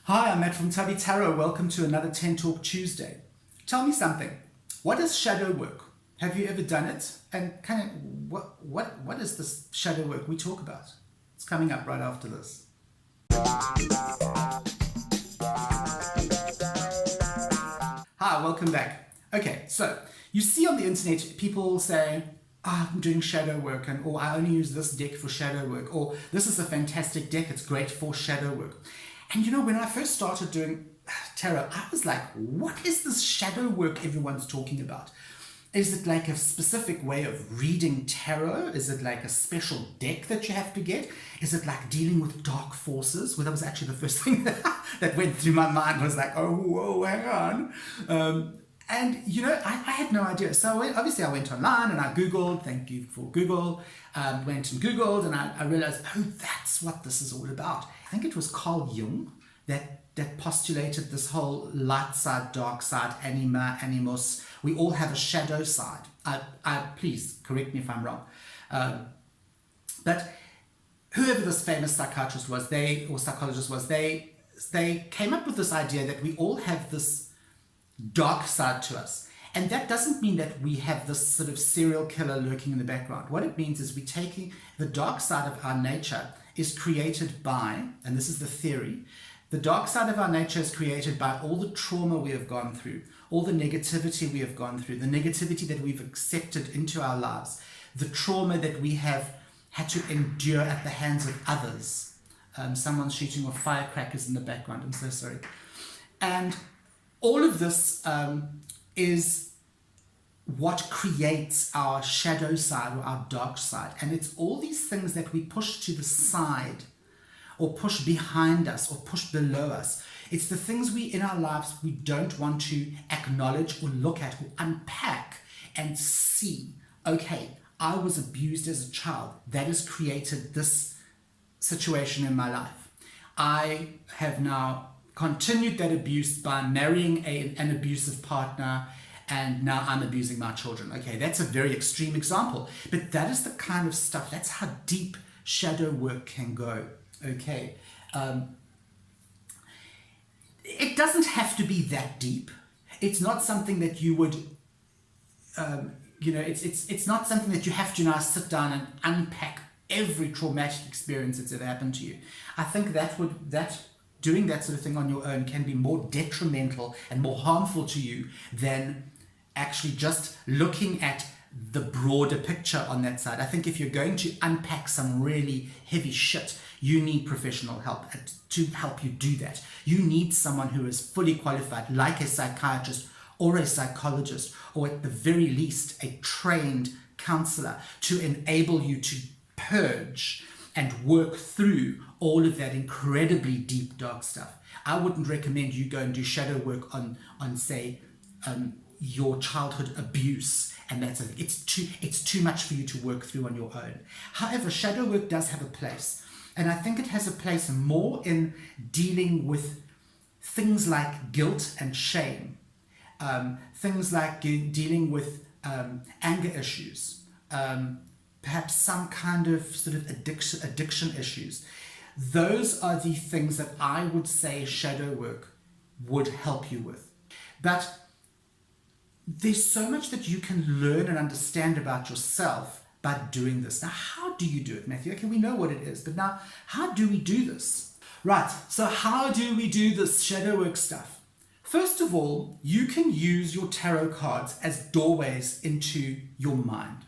Hi, I'm Matt from Tubby Tarot. Welcome to another 10 Talk Tuesday. Tell me something. What is shadow work? Have you ever done it? And kind of what is this shadow work we talk about? It's coming up right after this. Hi, welcome back. Okay, so you see on the internet people say, I'm doing shadow work, or I only use this deck for shadow work, or this is a fantastic deck, it's great for shadow work. And you know, when I first started doing tarot, I was like, what is this shadow work everyone's talking about? Is it like a specific way of reading tarot? Is it like a special deck that you have to get? Is it like dealing with dark forces? Well, that was actually the first thing that went through my mind, was like, oh, whoa, hang on. And, you know, I had no idea. So obviously I went online and I Googled, thank you for Google, went and Googled, and I realized, oh, that's what this is all about. I think it was Carl Jung that postulated this whole light side, dark side, anima, animus. We all have a shadow side. Please correct me if I'm wrong. But whoever this famous psychiatrist was, or psychologist was, they came up with this idea that we all have this dark side to us. And that doesn't mean that we have this sort of serial killer lurking in the background. What it means is we're taking the dark side of our nature is created by, and this is the theory, the dark side of our nature is created by all the trauma we have gone through, all the negativity we have gone through, the negativity that we've accepted into our lives, the trauma that we have had to endure at the hands of others. Someone's shooting off firecrackers in the background, I'm so sorry. And all of this is what creates our shadow side, or our dark side. And it's all these things that we push to the side, or push behind us, or push below us. It's the things in our lives we don't want to acknowledge or look at or unpack and see, okay, I was abused as a child. That has created this situation in my life. I have now continued that abuse by marrying an abusive partner, and now I'm abusing my children. Okay, that's a very extreme example, but that is the kind of stuff, that's how deep shadow work can go. Okay, it doesn't have to be that deep. It's not something that you would, it's not something that you have to now sit down and unpack every traumatic experience that's ever happened to you. I think doing that sort of thing on your own can be more detrimental and more harmful to you than actually just looking at the broader picture on that side. I think if you're going to unpack some really heavy shit, you need professional help to help you do that. You need someone who is fully qualified, like a psychiatrist or a psychologist, or at the very least a trained counselor, to enable you to purge and work through all of that incredibly deep, dark stuff. I wouldn't recommend you go and do shadow work on say, your childhood abuse, and it's too much for you to work through on your own. However, shadow work does have a place, and I think it has a place more in dealing with things like guilt and shame, things like dealing with anger issues, perhaps some kind of sort of addiction issues. Those are the things that I would say shadow work would help you with. But there's so much that you can learn and understand about yourself by doing this. Now, how do you do it, Matthew? Okay, we know what it is, but now, how do we do this? Right, so how do we do this shadow work stuff? First of all, you can use your tarot cards as doorways into your mind.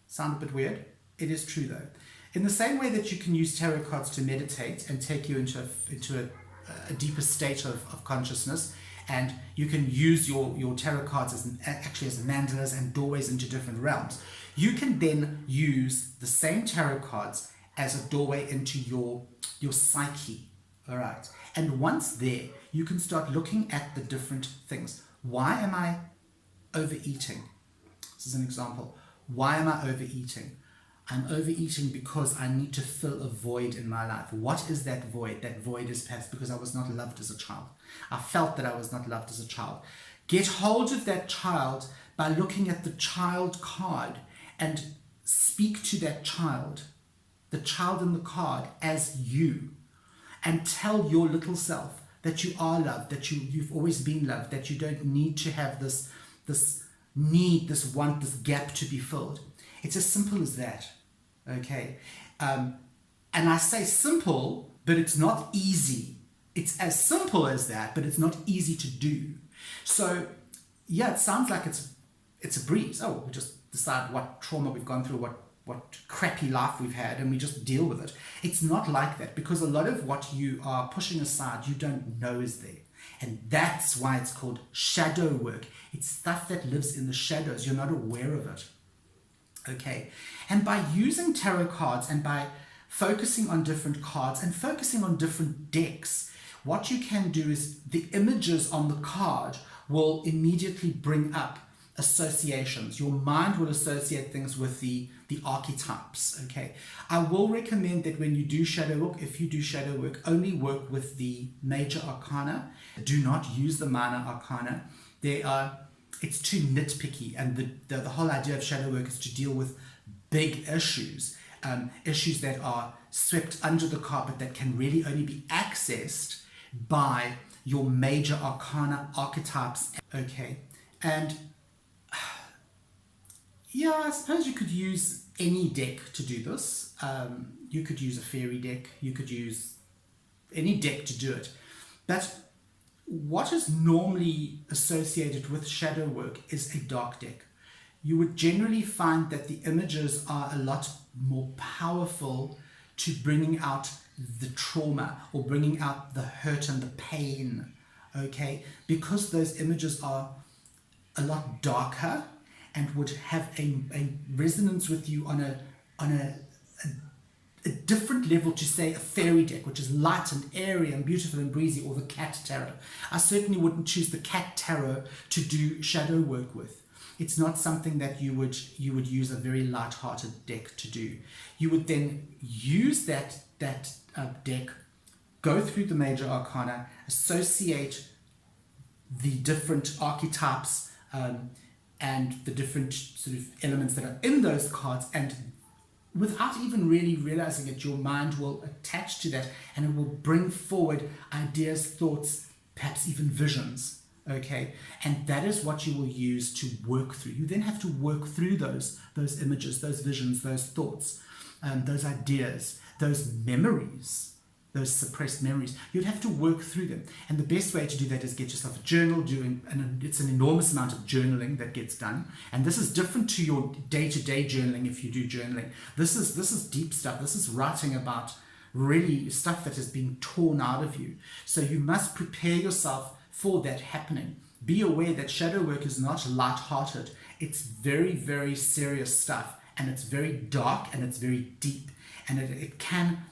Sound a bit weird? It is true though. In the same way that you can use tarot cards to meditate and take you into a deeper state of consciousness, and you can use your tarot cards as mandalas and doorways into different realms, you can then use the same tarot cards as a doorway into your psyche. All right. And once there, you can start looking at the different things. Why am I overeating? This is an example. Why am I overeating? I'm overeating because I need to fill a void in my life. What is that void? That void is perhaps because I was not loved as a child. I felt that I was not loved as a child. Get hold of that child by looking at the child card and speak to that child, the child in the card, as you. and tell your little self that you are loved, that you've always been loved, that you don't need to have this need, this want, this gap to be filled. It's as simple as that, okay? And I say simple, but it's not easy. It's as simple as that, but it's not easy to do. So, yeah, it sounds like it's a breeze. Oh, we just decide what trauma we've gone through, what crappy life we've had, and we just deal with it. It's not like that, because a lot of what you are pushing aside, you don't know is there. And that's why it's called shadow work. It's stuff that lives in the shadows. You're not aware of it. Okay? And by using tarot cards and by focusing on different cards and focusing on different decks, what you can do is the images on the card will immediately bring up associations. Your mind will associate things with the archetypes. Okay, I will recommend that when you do shadow work, if you do shadow work, only work with the major arcana. Do not use the minor arcana. It's too nitpicky, and the whole idea of shadow work is to deal with big issues, issues that are swept under the carpet that can really only be accessed by your major arcana archetypes. Okay, and yeah, I suppose you could use any deck to do this. You could use a fairy deck, you could use any deck to do it. But what is normally associated with shadow work is a dark deck. You would generally find that the images are a lot more powerful to bringing out the trauma or bringing out the hurt and the pain, okay? Because those images are a lot darker and would have a resonance with you on a different level to, say, a fairy deck, which is light and airy and beautiful and breezy, or the cat tarot. I certainly wouldn't choose the cat tarot to do shadow work with. It's not something that you would use a very light-hearted deck to do. You would then use that deck, go through the major arcana, associate the different archetypes and the different sort of elements that are in those cards, and without even really realizing it, your mind will attach to that and it will bring forward ideas, thoughts, perhaps even visions. Okay, and that is what you will use to work through. You then have to work through those images, those visions, those thoughts, those ideas, those memories, those suppressed memories. You'd have to work through them. And the best way to do that is get yourself a journal, and it's an enormous amount of journaling that gets done. And this is different to your day-to-day journaling if you do journaling. This is deep stuff. This is writing about really stuff that has been torn out of you. So you must prepare yourself for that happening. Be aware that shadow work is not light-hearted. It's very, very serious stuff, and it's very dark and it's very deep, and it can,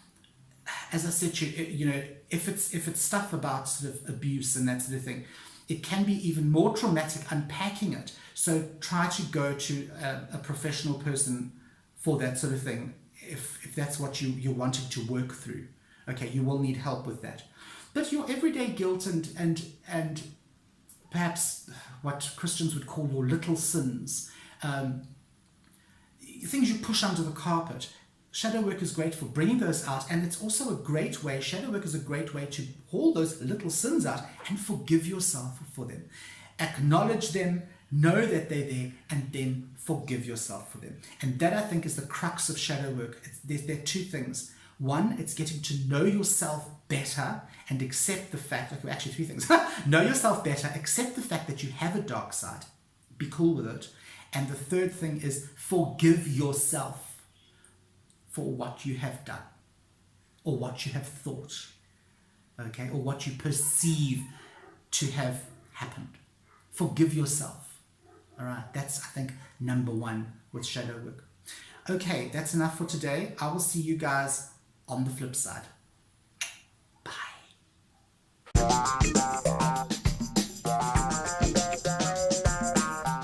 as I said to you, if it's stuff about sort of abuse and that sort of thing, it can be even more traumatic unpacking it. So try to go to a professional person for that sort of thing if that's what you're wanting to work through. Okay, you will need help with that. But your everyday guilt and perhaps what Christians would call your little sins, things you push under the carpet, shadow work is great for bringing those out. And it's also a great way, shadow work is a great way to haul those little sins out and forgive yourself for them. Acknowledge them, know that they're there, and then forgive yourself for them. And that, I think, is the crux of shadow work. There are two things. One, it's getting to know yourself better and accept the fact, okay, actually three things. Know yourself better, accept the fact that you have a dark side, be cool with it. And the third thing is forgive yourself for what you have done or what you have thought, okay, or what you perceive to have happened. Forgive yourself. All right, that's, I think, number one with shadow work. Okay, that's enough for today. I will see you guys on the flip side. Bye.